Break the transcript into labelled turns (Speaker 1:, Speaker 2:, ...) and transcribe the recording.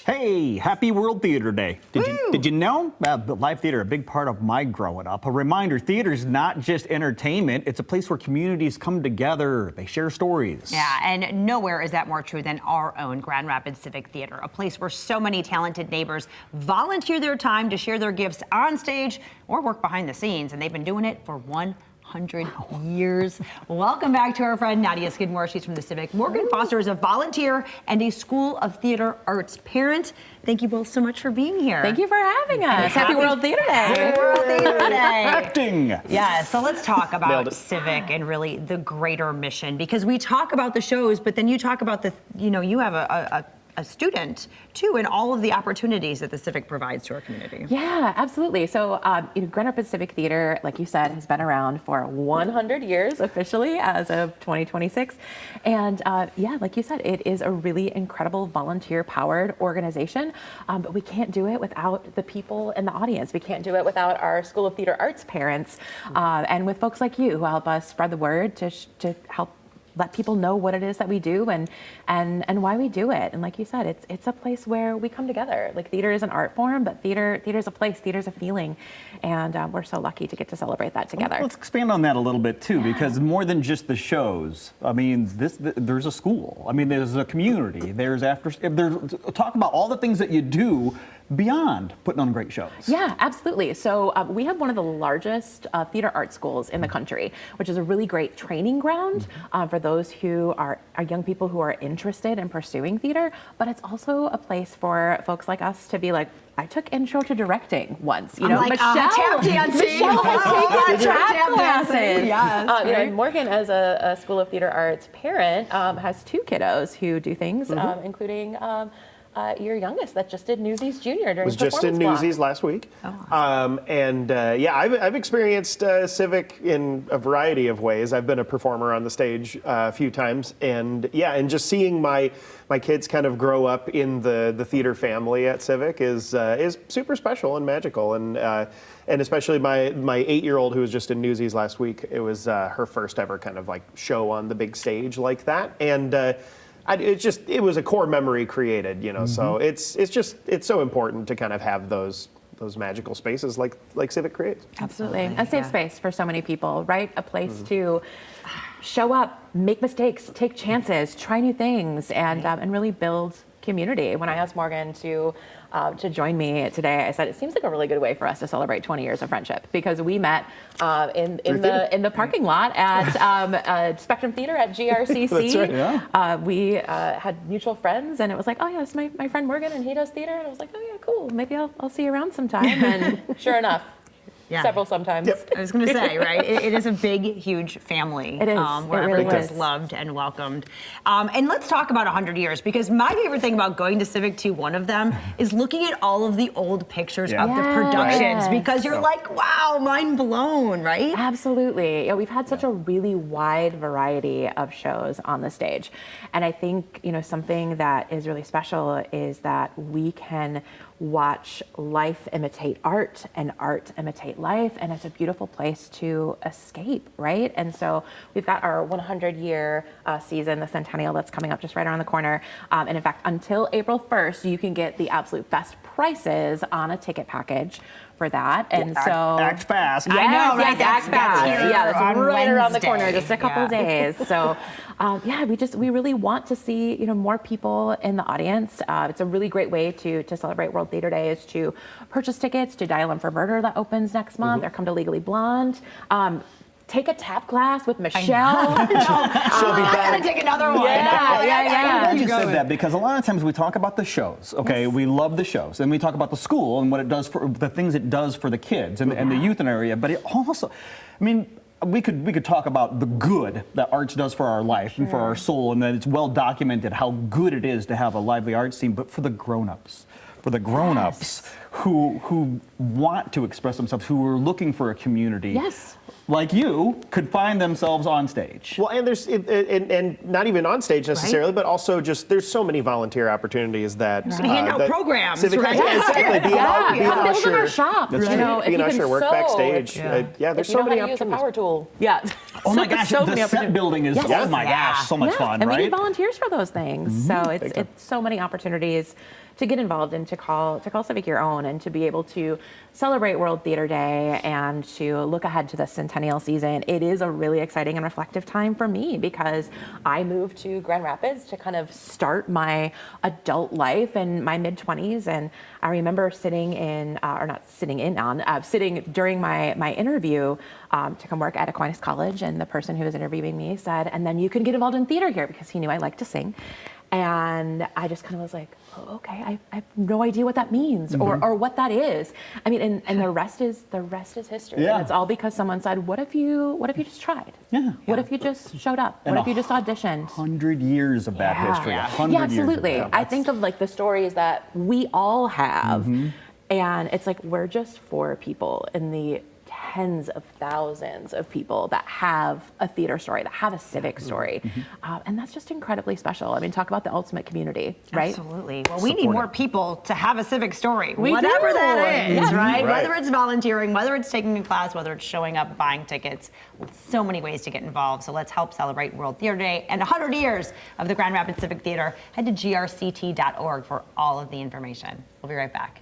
Speaker 1: Hey, happy World Theater Day. Did you know? The live theater, a big part of my growing up. A reminder, theater's not just entertainment, it's a place where communities come together, they share stories.
Speaker 2: Yeah, and nowhere is that more true than our own Grand Rapids Civic Theater, a place where so many talented neighbors volunteer their time to share their gifts on stage or work behind the scenes, and they've been doing it for 100 years. Welcome back to our friend Nadia Skidmore. She's from the Civic. Morgan Foster is a volunteer and a School of Theater Arts parent. Thank you both so much for being here.
Speaker 3: Thank you for having us. Happy World Theater Day.
Speaker 2: Happy World Theater Day.
Speaker 1: Acting.
Speaker 2: Yeah, so let's talk about Civic and really the greater mission, because we talk about the shows, but then you talk about you have a student too, and all of the opportunities that the Civic provides to our community.
Speaker 3: Yeah, absolutely. So, Grand Rapids Civic Theater, like you said, has been around for 100 years officially as of 2026. And like you said, it is a really incredible volunteer-powered organization, but we can't do it without the people in the audience. We can't do it without our School of Theater Arts parents, and with folks like you who help us spread the word to help let people know what it is that we do and why we do it. And like you said, it's a place where we come together. Like, theater is an art form, but theater's a place, theater's a feeling, and we're so lucky to get to celebrate that together.
Speaker 1: Let's expand on that a little bit too, because more than just the shows. I mean, there's a school. I mean, there's a community. There's talk about all the things that you do beyond putting on great shows.
Speaker 3: Yeah, absolutely. So we have one of the largest theater art schools in the country, which is a really great training ground for those who are young people who are interested in pursuing theater, but it's also a place for folks like us to be like, I took intro to directing once.
Speaker 2: Michelle
Speaker 3: has taken tap classes.
Speaker 2: Yes,
Speaker 3: Morgan, as a School of Theater Arts parent, has two kiddos who do things, including your youngest that just did Newsies Junior during
Speaker 4: was just in Newsies last week. I've experienced Civic in a variety of ways. I've been a performer on the stage a few times, and just seeing my kids kind of grow up in the theater family at Civic is super special and magical, and especially my 8-year-old who was just in Newsies last week. It was her first ever kind of like show on the big stage like that, and it was a core memory created, So it's so important to kind of have those magical spaces like Civic creates.
Speaker 3: Absolutely, a safe space for so many people, right? A place to show up, make mistakes, take chances, try new things, and really build community. When I asked Morgan to join me today, I said it seems like a really good way for us to celebrate 20 years of friendship, because we met in the parking lot at Spectrum Theater at GRCC.
Speaker 4: That's right. Yeah.
Speaker 3: We had mutual friends, and it was like, oh yeah, it's my friend Morgan, and he does theater, and I was like, oh yeah, cool. Maybe I'll see you around sometime. And sure enough. Yeah. Several sometimes.
Speaker 2: Yep. I was going to say, right? It is a big, huge family.
Speaker 3: It is.
Speaker 2: Where everyone is loved and welcomed. And let's talk about 100 years, because my favorite thing about going to Civic, too, one of them, is looking at all of the old pictures of the productions, because you're like, wow, mind blown, right?
Speaker 3: Absolutely. Yeah, we've had such a really wide variety of shows on the stage. And I think, something that is really special is that we can watch life imitate art and art imitate life, and it's a beautiful place to escape, right? And so we've got our 100-year season, the centennial, that's coming up just right around the corner. And in fact, until April 1st, you can get the absolute best prices on a ticket package for that. And
Speaker 1: act fast.
Speaker 3: Yes,
Speaker 2: I know, right?
Speaker 3: act fast.
Speaker 2: Yeah,
Speaker 3: that's right around the corner,
Speaker 2: Wednesday.
Speaker 3: just a couple days. So we really want to see more people in the audience. It's a really great way to celebrate World Theater Day, is to purchase tickets to Dial M for Murder that opens next month, or come to Legally Blonde. Take a tap class with Michelle.
Speaker 2: She'll be back. I'm gonna take another one.
Speaker 3: Yeah.
Speaker 1: I'm glad you said that, because a lot of times we talk about the shows, okay? Yes. We love the shows, and we talk about the school and what it does for the things it does for the kids and the youth in our area. But it also, we could talk about the good that arts does for our life and for our soul, and that it's well documented how good it is to have a lively art scene. But for the grown-ups, who want to express themselves, who are looking for a community.
Speaker 3: Yes.
Speaker 1: Like you could find themselves on stage.
Speaker 4: Well, and there's and not even on stage necessarily, but also just there's so many volunteer opportunities that
Speaker 2: hand out programs.
Speaker 4: Civic has. Yeah, exactly. Be an
Speaker 3: build in our shop.
Speaker 4: That's right. Be an usher, work backstage. There's so many opportunities.
Speaker 3: Use a power tool. Yeah.
Speaker 1: Oh my gosh, the set building is so much fun,
Speaker 3: and
Speaker 1: right?
Speaker 3: we need volunteers for those things. So it's so many opportunities to get involved and to call Civic your own, and to be able to celebrate World Theater Day and to look ahead to the centennial season. It is a really exciting and reflective time for me because I moved to Grand Rapids to kind of start my adult life in my mid-20s, and I remember sitting during my interview to come work at Aquinas College, and the person who was interviewing me said, "And then you can get involved in theater here," because he knew I liked to sing. And I just kind of was like, oh, okay, I have no idea what that means or what that is. I mean, and the rest is history.
Speaker 1: Yeah.
Speaker 3: And it's all because someone said, what if you just tried?
Speaker 1: Yeah.
Speaker 3: What if you just showed up? What if you just auditioned?
Speaker 1: 100 years of that history. 100
Speaker 3: Yeah,
Speaker 1: years of
Speaker 3: absolutely.
Speaker 1: that.
Speaker 3: I think of like the stories that we all have, and it's like we're just four people in the tens of thousands of people that have a theater story, that have a civic story. And that's just incredibly special. I mean, talk about the ultimate community, right?
Speaker 2: Absolutely. Well, we need more people to have a civic story,
Speaker 3: We
Speaker 2: whatever
Speaker 3: do.
Speaker 2: that is,
Speaker 3: Yes.
Speaker 2: right?
Speaker 4: Right.
Speaker 2: Whether it's volunteering, whether it's taking a class, whether it's showing up, buying tickets, so many ways to get involved. So let's help celebrate World Theater Day and 100 years of the Grand Rapids Civic Theater. Head to grct.org for all of the information. We'll be right back.